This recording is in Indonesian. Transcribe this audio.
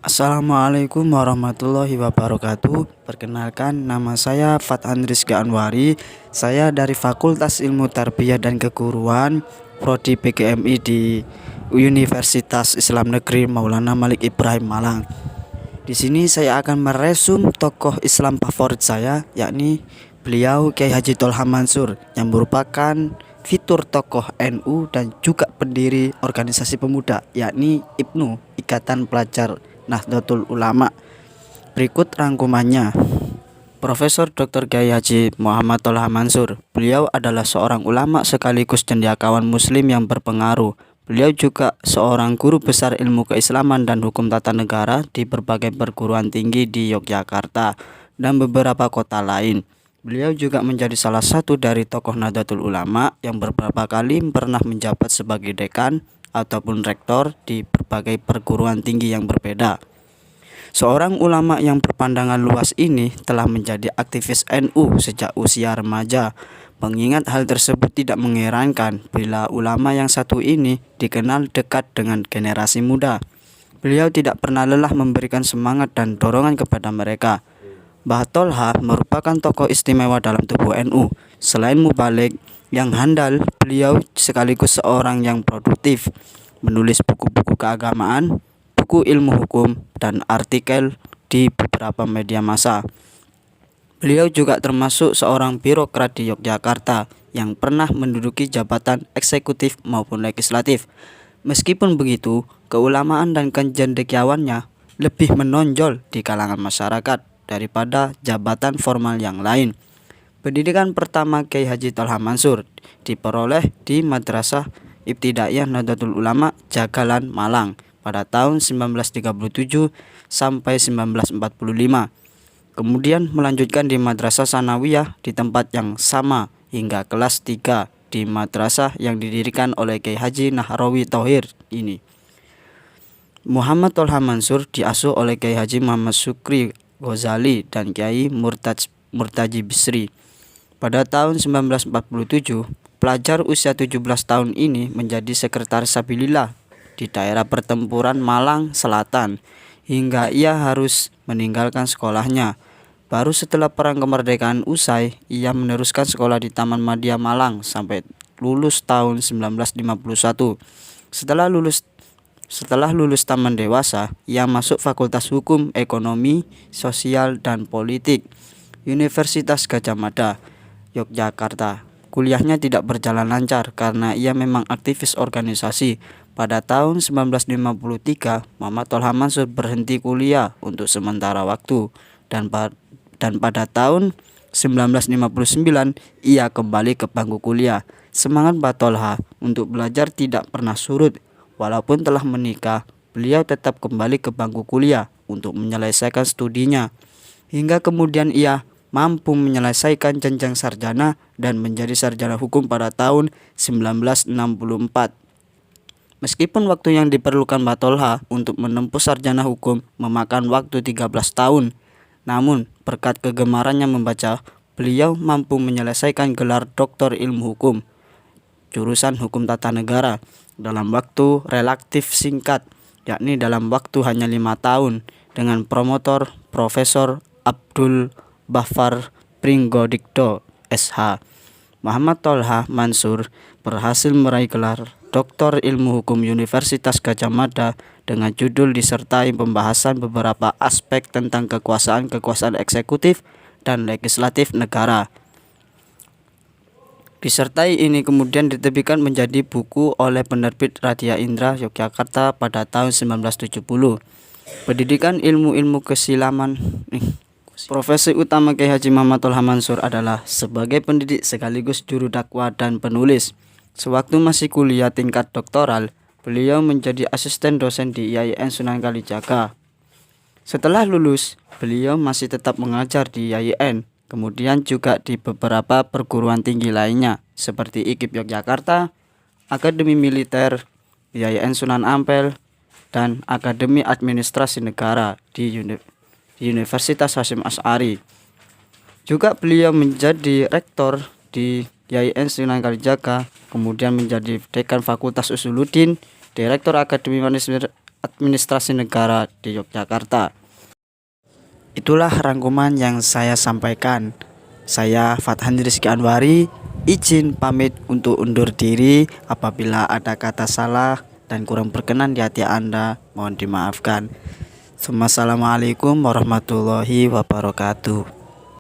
Assalamualaikum warahmatullahi wabarakatuh. Perkenalkan, nama saya Fathan Rizky Anwari. Saya dari Fakultas Ilmu Tarbiyah dan Keguruan, Prodi PGMI di Universitas Islam Negeri Maulana Malik Ibrahim Malang. Di sini saya akan meresum tokoh Islam favorit saya, yakni beliau Kiai Haji Tholha Mansur, yang merupakan fitur tokoh NU dan juga pendiri organisasi pemuda, yakni IPNU, Ikatan Pelajar Nahdlatul Ulama. Berikut rangkumannya. Profesor Dr. Kiai Haji Muhammad Tholha Mansur. Beliau adalah seorang ulama sekaligus cendekiawan muslim yang berpengaruh. Beliau juga seorang guru besar ilmu keislaman dan hukum tata negara di berbagai perguruan tinggi di Yogyakarta dan beberapa kota lain. Beliau juga menjadi salah satu dari tokoh Nahdlatul Ulama yang beberapa kali pernah menjabat sebagai dekan ataupun rektor di berbagai perguruan tinggi yang berbeda. Seorang ulama yang berpandangan luas ini telah menjadi aktivis NU sejak usia remaja. Mengingat hal tersebut tidak mengherankan bila ulama yang satu ini dikenal dekat dengan generasi muda. Beliau tidak pernah lelah memberikan semangat dan dorongan kepada mereka. Mbah Tholha merupakan tokoh istimewa dalam tubuh NU. Selain mubalik yang handal, beliau sekaligus seorang yang produktif, menulis buku-buku keagamaan, buku ilmu hukum, dan artikel di beberapa media massa. Beliau juga termasuk seorang birokrat di Yogyakarta yang pernah menduduki jabatan eksekutif maupun legislatif. Meskipun begitu, keulamaan dan kecendekiawannya lebih menonjol di kalangan masyarakat daripada jabatan formal yang lain. Pendidikan pertama Kiai Haji Tholha Mansur diperoleh di Madrasah Ibtidaiyah Nahdlatul Ulama Jagalan, Malang pada tahun 1937 sampai 1945. Kemudian melanjutkan di Madrasah Sanawiyah di tempat yang sama hingga kelas 3 di madrasah yang didirikan oleh Kiai Haji Nahrawi Thohir ini. Muhammad Tholha Mansur diasuh oleh Kiai Haji Muhammad Syukri Ghazali dan Kiai Murtaji Bisri. Pada tahun 1947, pelajar usia 17 tahun ini menjadi sekretaris Sabilillah di daerah pertempuran Malang Selatan hingga ia harus meninggalkan sekolahnya. Baru setelah perang kemerdekaan usai, ia meneruskan sekolah di Taman Madya Malang sampai lulus tahun 1951. Setelah lulus taman dewasa, ia masuk Fakultas Hukum, Ekonomi, Sosial, dan Politik Universitas Gadjah Mada, Yogyakarta. Kuliahnya tidak berjalan lancar karena ia memang aktivis organisasi. Pada tahun 1953, Muhammad Tholha Mansur berhenti kuliah untuk sementara waktu dan pada tahun 1959 ia kembali ke bangku kuliah. Semangat Mbah Tholha untuk belajar tidak pernah surut. Walaupun telah menikah, beliau tetap kembali ke bangku kuliah untuk menyelesaikan studinya. Hingga kemudian ia mampu menyelesaikan jenjang sarjana dan menjadi sarjana hukum pada tahun 1964. Meskipun waktu yang diperlukan Mbah Tholha untuk menempuh sarjana hukum memakan waktu 13 tahun, namun berkat kegemarannya membaca, beliau mampu menyelesaikan gelar doktor ilmu hukum, jurusan hukum tata negara, dalam waktu relatif singkat, yakni dalam waktu hanya 5 tahun, dengan promotor Profesor Abdul Bafar Pringgodikdo, SH. Muhammad Tholha Mansur berhasil meraih gelar Doktor Ilmu Hukum Universitas Gadjah Mada dengan judul disertai pembahasan beberapa aspek tentang kekuasaan eksekutif dan legislatif negara. Disertai ini kemudian diterbitkan menjadi buku oleh penerbit Radia Indra Yogyakarta pada tahun 1970. Pendidikan ilmu-ilmu keislaman. Profesi utama Kiai Haji Muhammad Tholha Mansur adalah sebagai pendidik sekaligus juru dakwah dan penulis. Sewaktu masih kuliah tingkat doktoral, beliau menjadi asisten dosen di IAIN Sunan Kalijaga. Setelah lulus, beliau masih tetap mengajar di IAIN, kemudian juga di beberapa perguruan tinggi lainnya seperti IKIP Yogyakarta, Akademi Militer, IAIN Sunan Ampel, dan Akademi Administrasi Negara di Universitas Hasyim Asy'ari. Juga beliau menjadi rektor di IAIN Sunan Kalijaga, kemudian menjadi dekan Fakultas Usuluddin, direktur Akademi Administrasi Negara di Yogyakarta. Itulah rangkuman yang saya sampaikan. Saya Fathan Rizky Anwari, izin pamit untuk undur diri. Apabila ada kata salah dan kurang berkenan di hati Anda, mohon dimaafkan. Assalamualaikum warahmatullahi wabarakatuh.